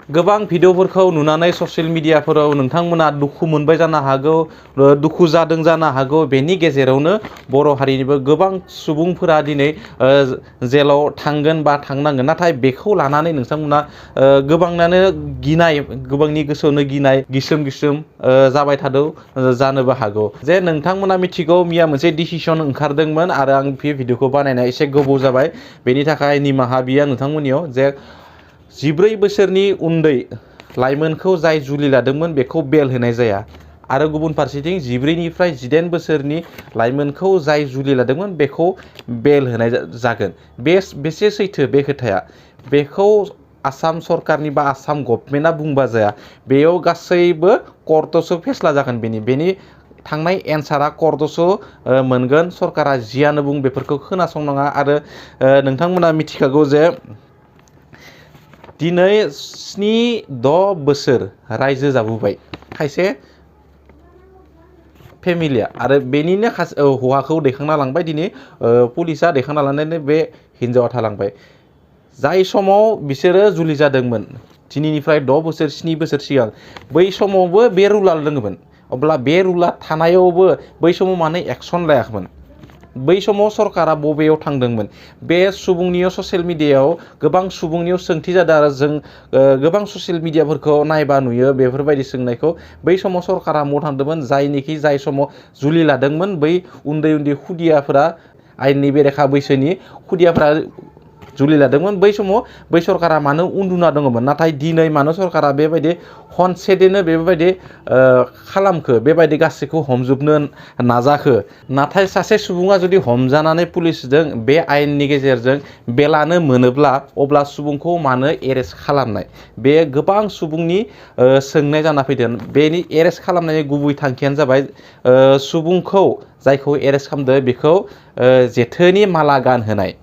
गोबां भिडिअफोरखौ नुनानै ससियेल मिडियाफोराव नोंथांमोना दुखु मोनबाय जानो हागौ, दुखु जादों जानो हागौ। बेनि गेजेरावनो बर' हारिनिबो गोबां सुबुंफोरा दिनै जेलाव थांगोन बा थांनांगोन। नाथाय बेखौ लानानै नोंथांमोना गोबाङानो गिनाय, गोबांनि गोसोआवनो गिनाय गिसोम गिसोम जाबाय थादों जानोबो हागौ। जे नोंथांमोना मिथिगौ मिया मोनसे डिसिसन ओंखारदोंमोन आरो आं बे भिडिअखौ बानायनाया एसे गोबाव जाबाय। बेनि थाखाय निमाहा बियो नोंथांमोननियाव जे 14 बोसोरनि उन्दै लाइमोनखौ जाय जुलि लादोंमोन बेखौ बेल होनाय जाया आरो गुबुन फारसेथिं 14 निफ्राय 18 बोसोरनि लाइमोनखौ जाय जुलि लादोंमोन बेखौ बेल होनाय जागोन। बेसे सैथो बे खोथाया? बेखौ आसाम सरकारनि बा आसाम गभर्नमेन्टआ बुंबा जाया, बेयाव गासैबो कर्टआवसो फेस्ला जागोन। बेनि थांनाय एन्सारा कर्टआवसो मोनगोन। सरकारा जियानो बुं बेफोरखौ खोनासंनाङा। आरो नोंथांमोना मिथिखागौ जे दिनै 7-6 बोसोर रायजो जाबोबाय खायसे फेमिलिया आरो बेनिनो हौवाखौ दैखांना लांबाय। दिनै पुलिसा दैखांना लानानै बे हिन्जावा थालांबाय। जाय समाव बिसोरो जुलि जादोंमोन दिनैनिफ्राय 6 बोसोर 7 बोसोर सिगां, बै समावबो बे रुला दङमोन। अब्ला बे रुला थानायावबो बै समाव मानो एक्सन लायाखैमोन? बै समाव सरकारा बबेयाव थांदोंमोन? बे सुबुंनियाव ससियेल मिडियायाव गोबां सुबुंनियाव सोंथि जादों आरो जों गोबां ससियेल मिडियाफोरखौ नायबा नुयो बेफोरबायदि सोंनायखौ। बै समाव सरकारा माव थांदोंमोन? जाय समाव जुलि लादोंमोन बै उन्दै उन्दै खुदियाफोरा, आयेननि बेरेखा बैसोनि खुदियाफोरा जुलि लादोंमोन, बै समाव बै सरकारा मानो उन्दुना दङमोन? नाथाय दिनै मानो सरकारा बेबायदि खनसेनो बेबायदि खालामखो, बेबायदि गासैखौ हमजोबनो नाजाखो? नाथाय सासे सुबुङा जुदि हमजानानै पुलिसजों बे आयेननि गेजेरजों बेलानो मोनोब्ला अब्ला सुबुंखौ मानो एरेस्ट खालामनाय? बे गोबां सुबुंनि सोंनाय जाना फैदों। बेनि एरेस्ट खालामनायनि गुबै थांखियानो जाबाय सुबुंखौ जायखौ एरेस्ट खालामदों बेखौ जेथोनि माला गानहोनाय।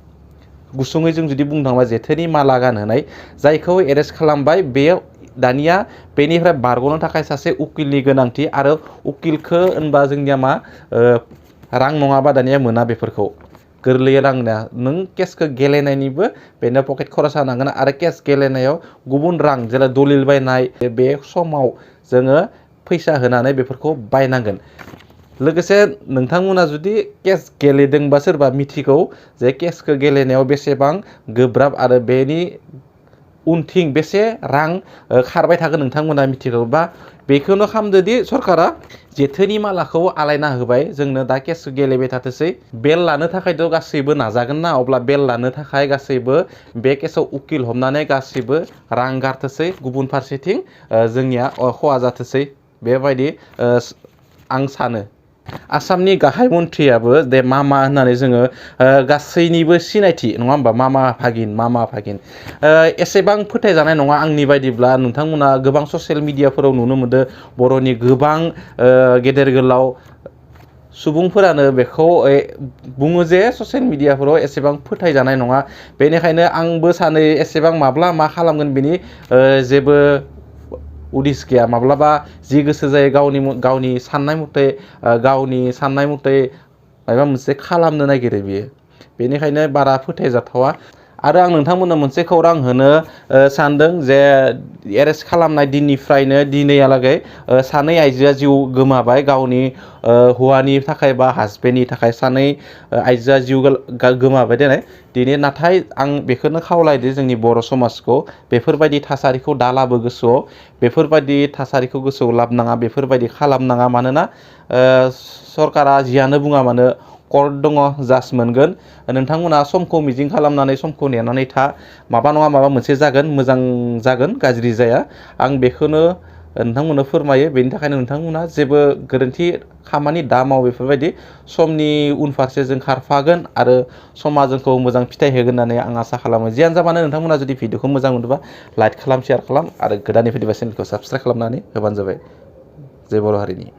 गुसुङै जों जुदि बुंनो थाङोबा जेथोनि माला गानहोनाय। जायखौ एरेस्ट खालामबाय बेयो दानिया बेनिफ्राय बारग'नो थाखाय सासे उकिलनि गोनांथि। आरो उकिलखौ होनबा जोंनिया मा रां नङाबा दानिया मोना बेफोरखौ। गोरलैयै रां नाङा। नों केसखौ गेलेनायनिबो बेनो पकेट खरसा नांगोन आरो केस गेलेनायाव गुबुन रां जेरै दलिल बायनाय, बे समाव जोङो फैसा होनानै बेफोरखौ बायनांगोन। लोगोसे नोंथांमोना जुदि केस गेलेदोंबा सोरबा मिथिगौ जे केसखौ गेलेनायाव बेसेबां गोब्राब आरो बेनि उनथिं बेसे रां खारबाय थागोन नोंथांमोना मिथिगौ। बा बेखौनो खालामदोदि सरकारा जेथोनि मालाखौ आलायना होबाय, जोंनो दा केस गेलेबाय थाथोसै। बेल लानो थाखायथ' गासैबो नाजागोन ना, अब्ला बेल लानो थाखाय गासैबो बे केसाव उकिल हमनानै गासैबो रां गारथोसै। गुबुन फारसेथिं जोंनिया खहा जाथोसै। बेबायदि आं सानो। आसामनि गाहाय मन्थ्रियाबो दे मामा होननानै जोङो गासैनिबो सिनायथि नङा होमबा? मामा भागिन एसेबां फोथायजानाय नङा आंनि बायदिब्ला। नोंथांमोना गोबां ससियेल मिडियाफोराव नुनो मोनदों बर'नि गोबां गेदेर गोलाव सुबुंफोरानो बेखौ बुङो जे ससियेल मिडियाफोराव एसेबां फोथायजानाय नङा। बेनिखायनो आंबो सानो एसेबां माब्ला मा खालामगोन बेनि जेबो उदिस गैया। माब्लाबा जि गोसो जायो गावनि साननाय मथे माबा मोनसे खालामनो नागिरो बियो। बेनिखायनो बारा फोथायजाथावा। आरो आं नोंथांमोननो मोनसे खौरां होनो सानदों जे एरेस्ट खालामनाय दिननिफ्रायनो दिनैहालागै सानै आइजोआ जिउ गोमाबाय। गावनि हौवानि थाखाय बा हासबेन्डनि थाखाय सानै आइजोआ जिउ गोमाबाय दिनै। नाथाय आं बेखौनो खावलायदो जोंनि बर' समाजखौ बेफोरबायदि थासारिखौ दा लाबो गोसोआव। बेफोरबायदि थासारिखौ गोसोआव लाबोनाङा, बेफोरबायदि खालामनाङा। मानोना सरकारा जियानो बुङा मानो कर्ट दङ, जाज मोनगोन। नोंथांमोना समखौ मिजिं खालामनानै समखौ नेनानै था। माबा नङा माबा मोनसे जागोन, मोजां जागोन, गाज्रि जाया। आं बेखौनो नोंथांमोननो फोरमायो। बेनि थाखायनो नोंथांमोना जेबो गोरोन्थि खामानि दा माव। बेफोरबायदि समनि उनफारसे जों खारफागोन आरो समा जोंखौ मोजां फिथाइ होगोन होननानै आं आसा खालामो। जियानो जाबानो नोंथांमोना जुदि भिडिअखौ मोजां मोनोबा लाइक खालाम, शेयार खालाम आरो गोदाननि फैदोंबा चेनेलखौ साबस्क्राइब खालामनानै होबानो जाबाय। जय बर' हारिनि।